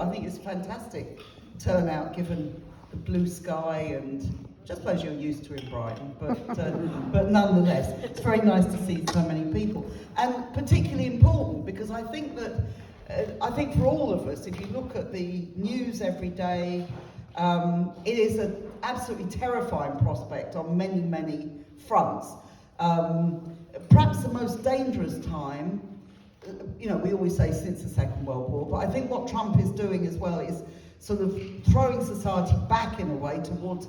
I think it's fantastic turnout given the blue sky, and I suppose you're used to in Brighton, but nonetheless, it's very nice to see so many people, and particularly important because I think that for all of us, if you look at the news every day, it is an absolutely terrifying prospect on many fronts. Perhaps the most dangerous time, we always say since the Second World War, but I think what Trump is doing as well is sort of throwing society back in a way towards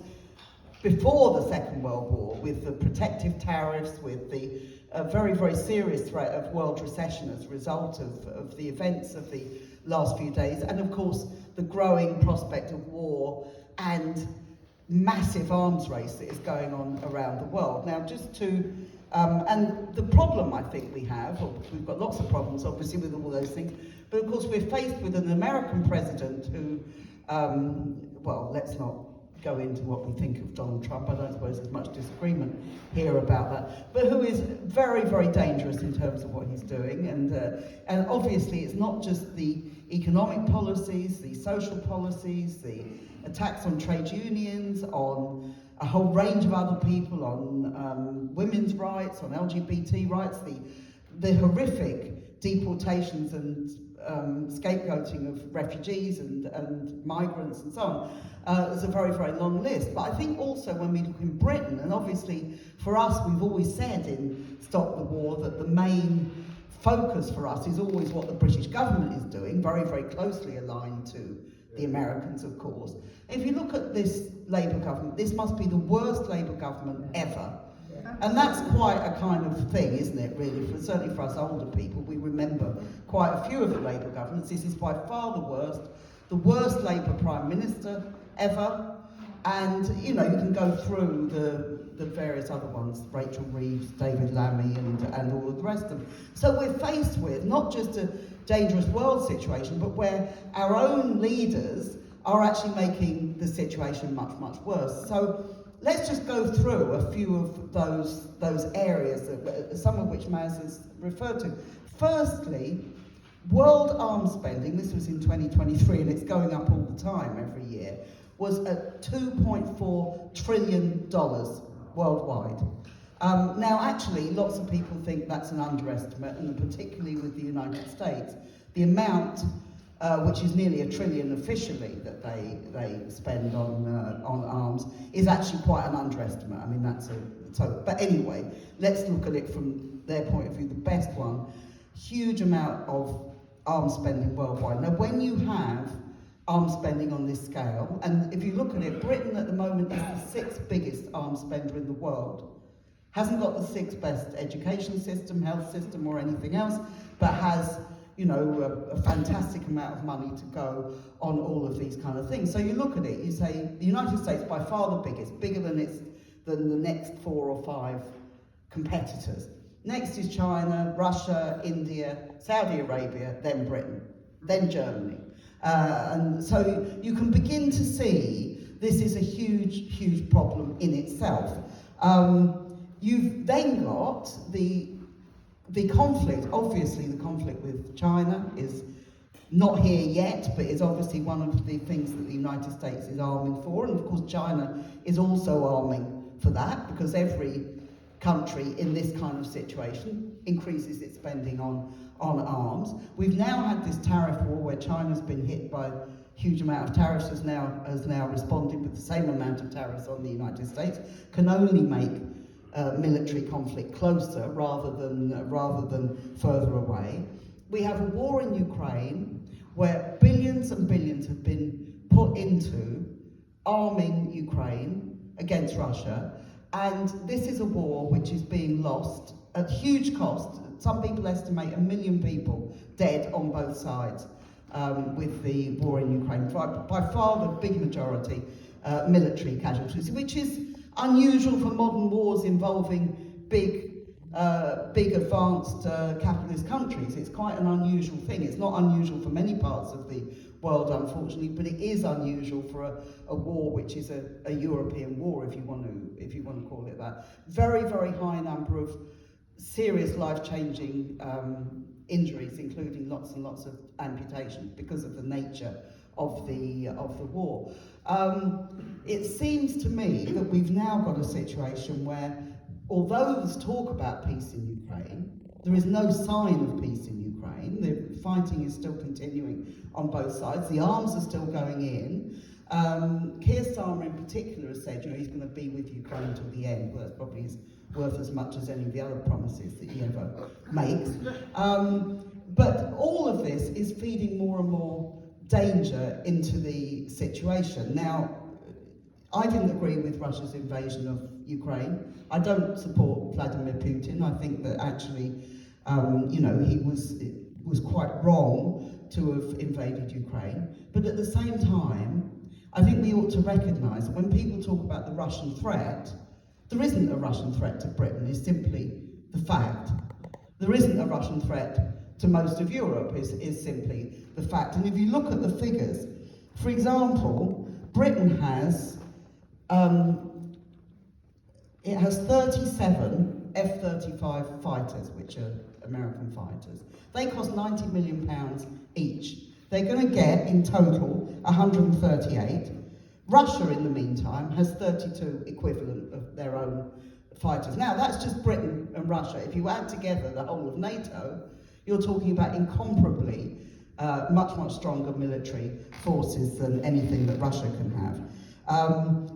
before the Second World War, with the protective tariffs, with the very serious threat of world recession as a result of the events of the last few days, and of course the growing prospect of war and massive arms race that is going on around the world. Now, just to and the problem I think we've got lots of problems obviously with all those things, but of course we're faced with an American president who, well, let's not go into what we think of Donald Trump. I don't suppose there's much disagreement here about that, but who is very dangerous in terms of what he's doing, and obviously it's not just the economic policies, the social policies, the attacks on trade unions, on a whole range of other people, on women's rights, on LGBT rights, the horrific deportations and scapegoating of refugees and migrants and so on. There's a very long list. But I think also when we look in Britain, and obviously for us, we've always said in Stop the War that the main focus for us is always what the British government is doing, very closely aligned to the Americans, of course. If you look at this Labour government, this must be the worst Labour government ever. And that's quite a kind of thing, isn't it, really? Certainly for us older people, we remember quite a few of the Labour governments. This is by far the worst Labour Prime Minister ever. And, you can go through the various other ones, Rachel Reeves, David Lammy, and all of the rest of them. So we're faced with not just a dangerous world situation, but where our own leaders are actually making the situation much worse. So let's just go through a few of those areas, some of which Maz has referred to. Firstly, world arms spending, this was in 2023 and it's going up all the time every year, was at $2.4 trillion worldwide. Now actually, lots of people think that's an underestimate, and particularly with the United States, the amount, which is nearly $1 trillion officially that they spend on arms, is actually quite an underestimate. I mean, but anyway, let's look at it from their point of view, the best one. Huge amount of arms spending worldwide. Now, when you have arms spending on this scale, and if you look at it, Britain at the moment is the 6th biggest arms spender in the world. Hasn't got the 6th best education system, health system, or anything else, but has a fantastic amount of money to go on all of these kind of things. So you look at it, you say the United States by far the biggest, bigger than the next 4 or 5 competitors. Next is China, Russia, India, Saudi Arabia, then Britain, then Germany. And so you can begin to see this is a huge problem in itself. You've then got the conflict. Obviously the conflict with China is not here yet, but is obviously one of the things that the United States is arming for, and of course China is also arming for that, because every country in this kind of situation increases its spending on arms. We've now had this tariff war where China's been hit by a huge amount of tariffs, has now responded with the same amount of tariffs on the United States, can only make military conflict closer rather than further away. We have a war in Ukraine where billions and billions have been put into arming Ukraine against Russia, and this is a war which is being lost at huge cost. Some people estimate 1 million people dead on both sides with the war in Ukraine. By far the big majority military casualties, which is unusual for modern wars involving big advanced capitalist countries. It's quite an unusual thing. It's not unusual for many parts of the world, unfortunately, but it is unusual for a war which is a European war, if you want to call it that. Very high number of serious life-changing injuries, including lots and lots of amputations because of the nature of the war. It seems to me that we've now got a situation where, although there's talk about peace in Ukraine, there is no sign of peace in Ukraine. The fighting is still continuing on both sides. The arms are still going in. Keir Starmer in particular has said, he's going to be with Ukraine till the end. Well, that's probably worth as much as any of the other promises that he ever makes. But all of this is feeding more and more danger into the situation. Now, I didn't agree with Russia's invasion of Ukraine. I don't support Vladimir Putin. I think that actually, he was quite wrong to have invaded Ukraine. But at the same time, I think we ought to recognise that when people talk about the Russian threat, there isn't a Russian threat to Britain, is simply the fact. There isn't a Russian threat to most of Europe, is simply the fact. And if you look at the figures, for example, Britain has 37 F-35 fighters, which are American fighters. They cost £90 million each. They're going to get, in total, 138. Russia, in the meantime, has 32 equivalent of their own fighters. Now, that's just Britain and Russia. If you add together the whole of NATO, you're talking about incomparably much, much stronger military forces than anything that Russia can have.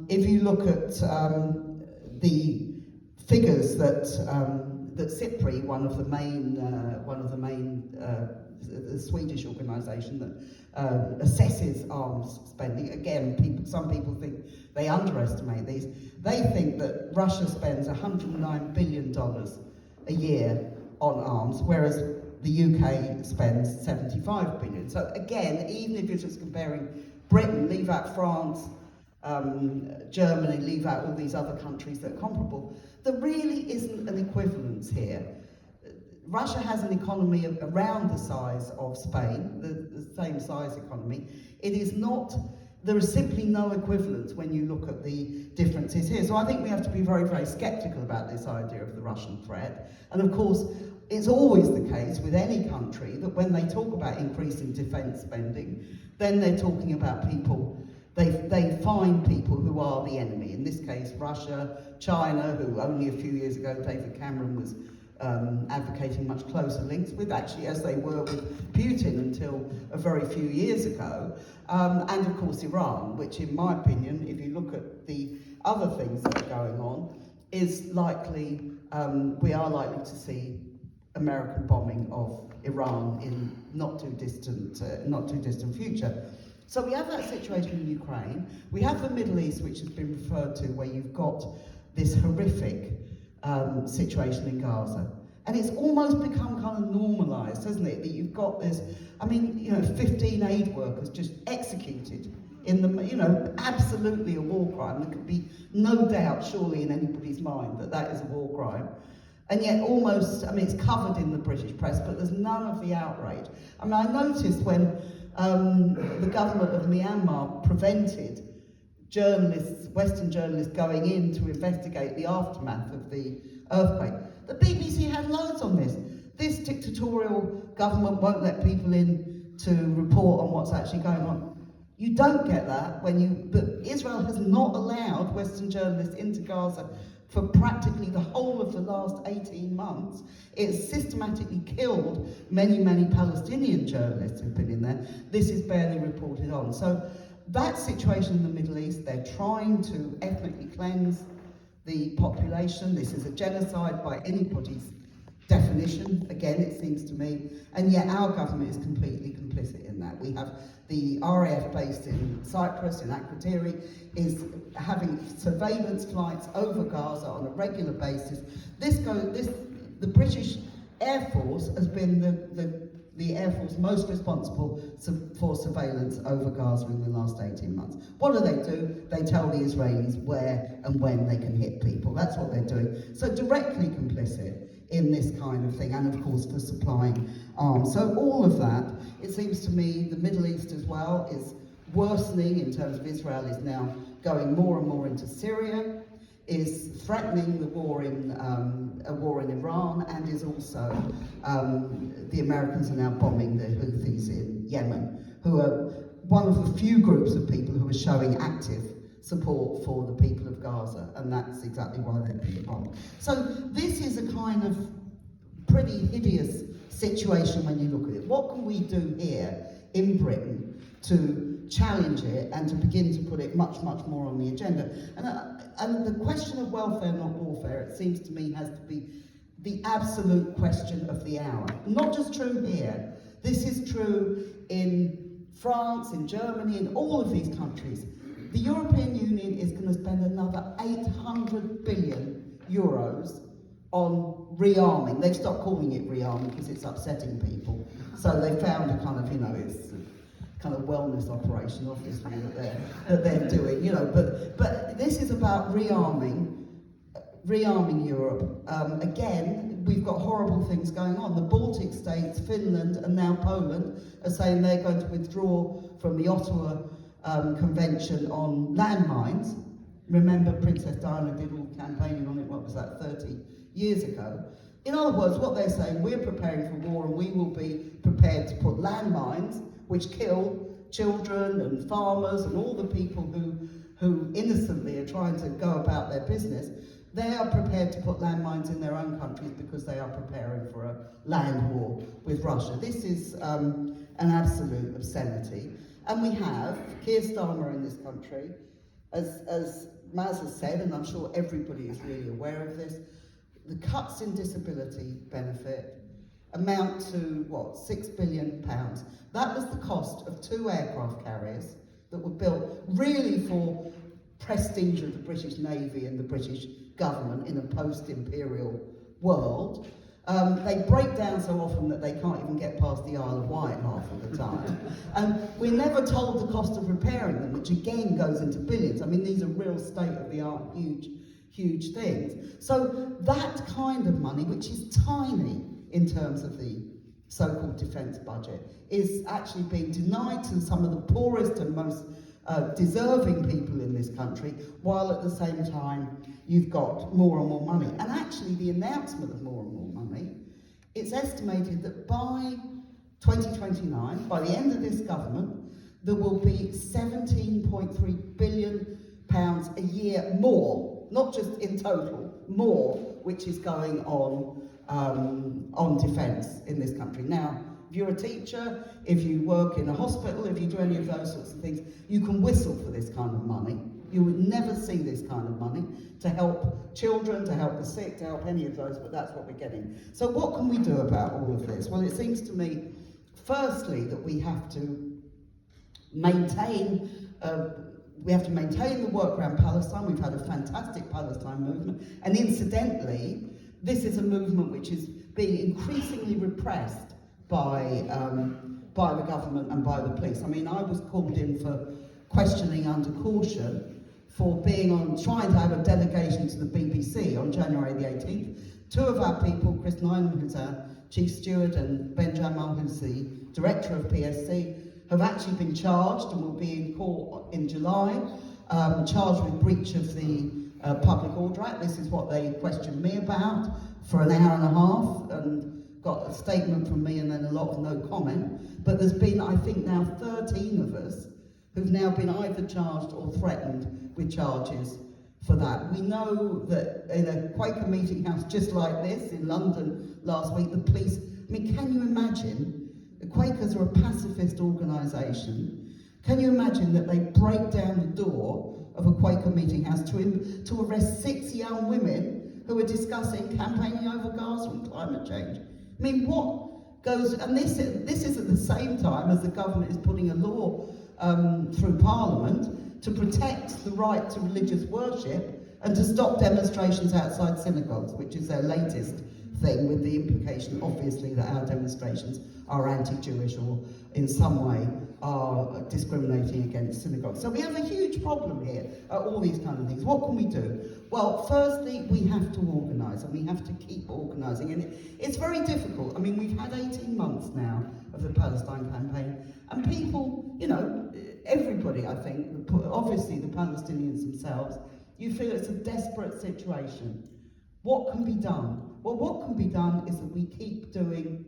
If you look at the figures that SIPRI, one of the main the Swedish organisation that assesses arms spending. Again, some people think they underestimate these. They think that Russia spends $109 billion a year on arms, whereas the UK spends $75 billion. So again, even if you're just comparing Britain, leave out France, Germany, leave out all these other countries that are comparable, there really isn't an equivalence here. Russia has an economy around the size of Spain, the same size economy. It is not, there is simply no equivalence when you look at the differences here. So I think we have to be very, very sceptical about this idea of the Russian threat. And of course, it's always the case with any country that when they talk about increasing defence spending, then they're talking about people, they find people who are the enemy. In this case, Russia, China, who only a few years ago David Cameron was advocating much closer links with, actually, as they were with Putin until a very few years ago, and of course Iran, which in my opinion, if you look at the other things that are going on, is likely, we are likely to see American bombing of Iran in not too distant future. So we have that situation in Ukraine. We have the Middle East, which has been referred to, where you've got this horrific situation in Gaza. And it's almost become kind of normalised, hasn't it? That you've got this, 15 aid workers just executed in the, absolutely a war crime. There could be no doubt, surely, in anybody's mind that that is a war crime. And yet almost, it's covered in the British press, but there's none of the outrage. I noticed when the government of Myanmar prevented journalists, Western journalists, going in to investigate the aftermath of the earthquake. The BBC had loads on this. This dictatorial government won't let people in to report on what's actually going on. You don't get that but Israel has not allowed Western journalists into Gaza for practically the whole of the last 18 months. It's systematically killed many, many Palestinian journalists who've been in there. This is barely reported on. So that situation in the Middle East, they're trying to ethnically cleanse the population. This is a genocide by anybody's definition, again, it seems to me, and yet our government is completely complicit in that. We have the RAF based in Cyprus, in Akrotiri, is having surveillance flights over Gaza on a regular basis. The British Air Force has been the Air Force most responsible for surveillance over Gaza in the last 18 months. What do? They tell the Israelis where and when they can hit people. That's what they're doing. So directly complicit in this kind of thing, and of course for supplying arms. So all of that, it seems to me, the Middle East as well is worsening in terms of Israel is now going more and more into Syria, is threatening the war in Iran, and is also the Americans are now bombing the Houthis in Yemen, who are one of the few groups of people who are showing active support for the people of Gaza, and that's exactly why they've been bombed. So this is a kind of pretty hideous situation when you look at it. What can we do here in Britain to challenge it and to begin to put it much, much more on the agenda? And the question of welfare, not warfare, it seems to me has to be the absolute question of the hour. Not just true here. This is true in France, in Germany, in all of these countries. The European Union is going to spend another 800 billion euros on rearming. They've stopped calling it rearming because it's upsetting people. So they found a kind of, it's a kind of wellness operation, obviously, that they're doing, But this is about rearming Europe. Again, we've got horrible things going on. The Baltic states, Finland, and now Poland are saying they're going to withdraw from the Ottawa Convention on landmines. Remember, Princess Diana did all the campaigning on it, what was that, 30 years ago? In other words, what they're saying, we're preparing for war and we will be prepared to put landmines, which kill children and farmers and all the people who innocently are trying to go about their business. They are prepared to put landmines in their own countries because they are preparing for a land war with Russia. This is an absolute obscenity. And we have Keir Starmer in this country, as Maz has said, and I'm sure everybody is really aware of this, the cuts in disability benefit amount to, £6 billion. That was the cost of 2 aircraft carriers that were built really for prestige of the British Navy and the British government in a post-imperial world. They break down so often that they can't even get past the Isle of Wight half of the time. And we're never told the cost of repairing them, which again goes into billions. I mean, these are real state-of-the-art, huge things. So that kind of money, which is tiny in terms of the so-called defence budget, is actually being denied to some of the poorest and most deserving people in this country, while at the same time you've got more and more money. And actually the announcement of more and more money, it's estimated that by 2029, by the end of this government, there will be £17.3 billion a year more, not just in total, more, which is going on defence in this country. Now, if you're a teacher, if you work in a hospital, if you do any of those sorts of things, you can whistle for this kind of money. You would never see this kind of money to help children, to help the sick, to help any of those, but that's what we're getting. So what can we do about all of this? Well, it seems to me, firstly, that we have to maintain the work around Palestine. We've had a fantastic Palestine movement, and incidentally, this is a movement which is being increasingly repressed by the government and by the police. I mean, I was called in for questioning under caution for trying to have a delegation to the BBC on January the 18th. 2 of our people, Chris Nyman, who's our chief steward, and Ben Jamal, who's the director of PSC, have actually been charged and will be in court in July, charged with breach of the Public Order Act. This is what they questioned me about for an hour and a half, and got a statement from me and then a lot of no comment. But there's been, I think now, 13 of us who've now been either charged or threatened with charges for that. We know that in a Quaker meeting house just like this in London last week, the police, I mean, can you imagine? The Quakers are a pacifist organisation. Can you imagine that they break down the door of a Quaker meeting house to arrest 6 young women who are discussing campaigning over Gaza and climate change? I mean, what goes, and this is at the same time as the government is putting a law through Parliament to protect the right to religious worship and to stop demonstrations outside synagogues, which is their latest thing, with the implication, obviously, that our demonstrations are anti-Jewish or in some way are discriminating against synagogues. So we have a huge problem here, all these kind of things. What can we do? Well, firstly, we have to organise, and we have to keep organising. And it's very difficult. I mean, we've had 18 months now of the Palestine campaign, and people, everybody, I think, obviously the Palestinians themselves, you feel it's a desperate situation. What can be done? Well, what can be done is that we keep doing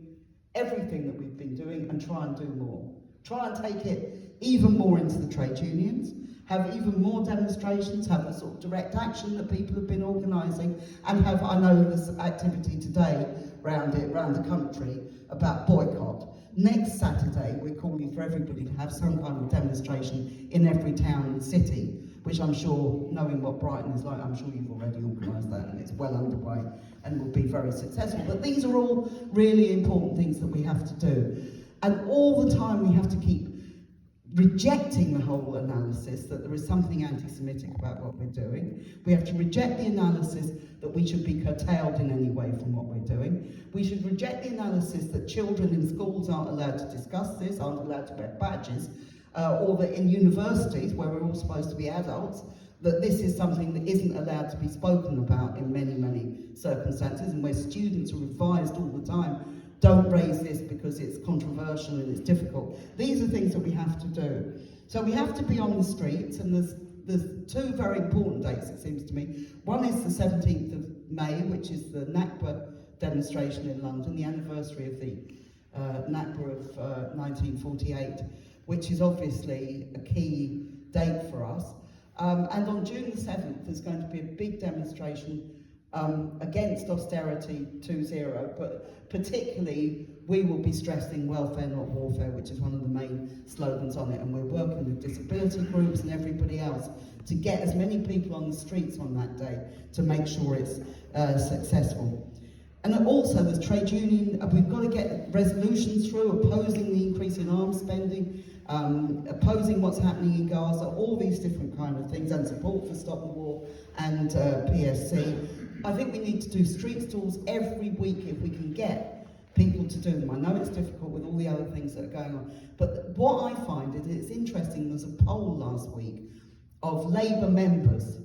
everything that we've been doing and try and do more. Try and take it even more into the trade unions, have even more demonstrations, have the sort of direct action that people have been organising, and have, I know there's activity today around the country about boycott. Next Saturday, we're calling for everybody to have some kind of demonstration in every town and city, which I'm sure, knowing what Brighton is like, I'm sure you've already organised that and it's well underway and will be very successful. But these are all really important things that we have to do. And all the time we have to keep rejecting the whole analysis that there is something anti-Semitic about what we're doing. We have to reject the analysis that we should be curtailed in any way from what we're doing. We should reject the analysis that children in schools aren't allowed to discuss this, aren't allowed to wear badges, or that in universities, where we're all supposed to be adults, that this is something that isn't allowed to be spoken about in many, many circumstances, and where students are advised all the time, don't raise this because it's controversial and it's difficult. These are things that we have to do. So we have to be on the streets, and there's two very important dates, it seems to me. One is the 17th of May, which is the Nakba demonstration in London, the anniversary of the Nakba of 1948, which is obviously a key date for us. And on June the 7th, there's going to be a big demonstration against austerity 2.0, but particularly we will be stressing welfare, not warfare, which is one of the main slogans on it, and we're working with disability groups and everybody else to get as many people on the streets on that day to make sure it's successful. And also there's trade union, we've got to get resolutions through opposing the increase in arms spending, opposing what's happening in Gaza, all these different kind of things, and support for Stop the War and PSC. I think we need to do street stalls every week if we can get people to do them. I know it's difficult with all the other things that are going on, but what I find is it's interesting, there was a poll last week of Labour members.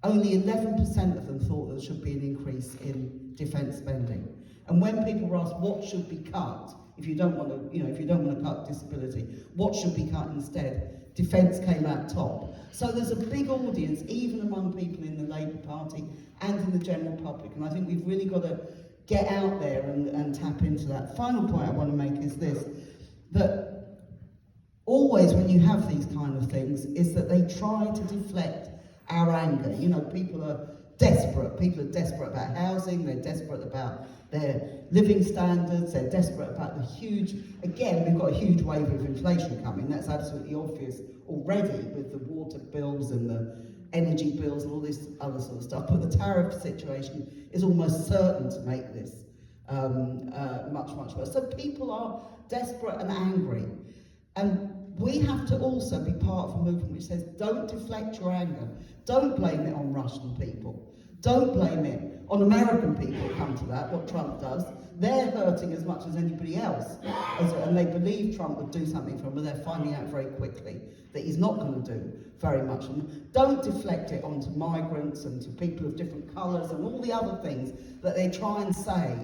Only 11% of them thought there should be an increase in defence spending. And when people were asked what should be cut, if you don't want to cut disability, what should be cut instead? Defence came out top. So there's a big audience, even among people in the Labour Party and in the general public. And I think we've really got to get out there and tap into that. Final point I want to make is this, that always when you have these kind of things, is that they try to deflect our anger. You know, people are desperate. People are desperate about housing, they're desperate about their living standards, they're desperate about the huge, again, we've got a huge wave of inflation coming, that's absolutely obvious already with the water bills and the energy bills and all this other sort of stuff, but the tariff situation is almost certain to make this much, much worse. So people are desperate and angry, and we have to also be part of a movement which says, don't deflect your anger. Don't blame it on Russian people. Don't blame it on American people, come to that, what Trump does. They're hurting as much as anybody else. And they believe Trump would do something for them, but they're finding out very quickly that he's not going to do very much. And don't deflect it onto migrants and to people of different colours and all the other things that they try and say,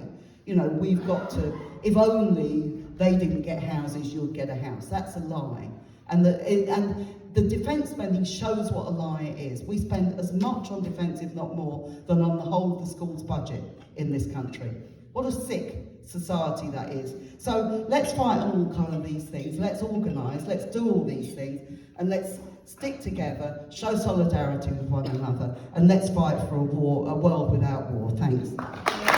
you know, we've got to, if only they didn't get houses, you'll get a house. That's a lie. And the defence spending shows what a lie it is. We spend as much on defence, if not more, than on the whole of the school's budget in this country. What a sick society that is. So let's fight on all kind of these things. Let's organise, let's do all these things, and let's stick together, show solidarity with one another, and let's fight for a world without war. Thanks.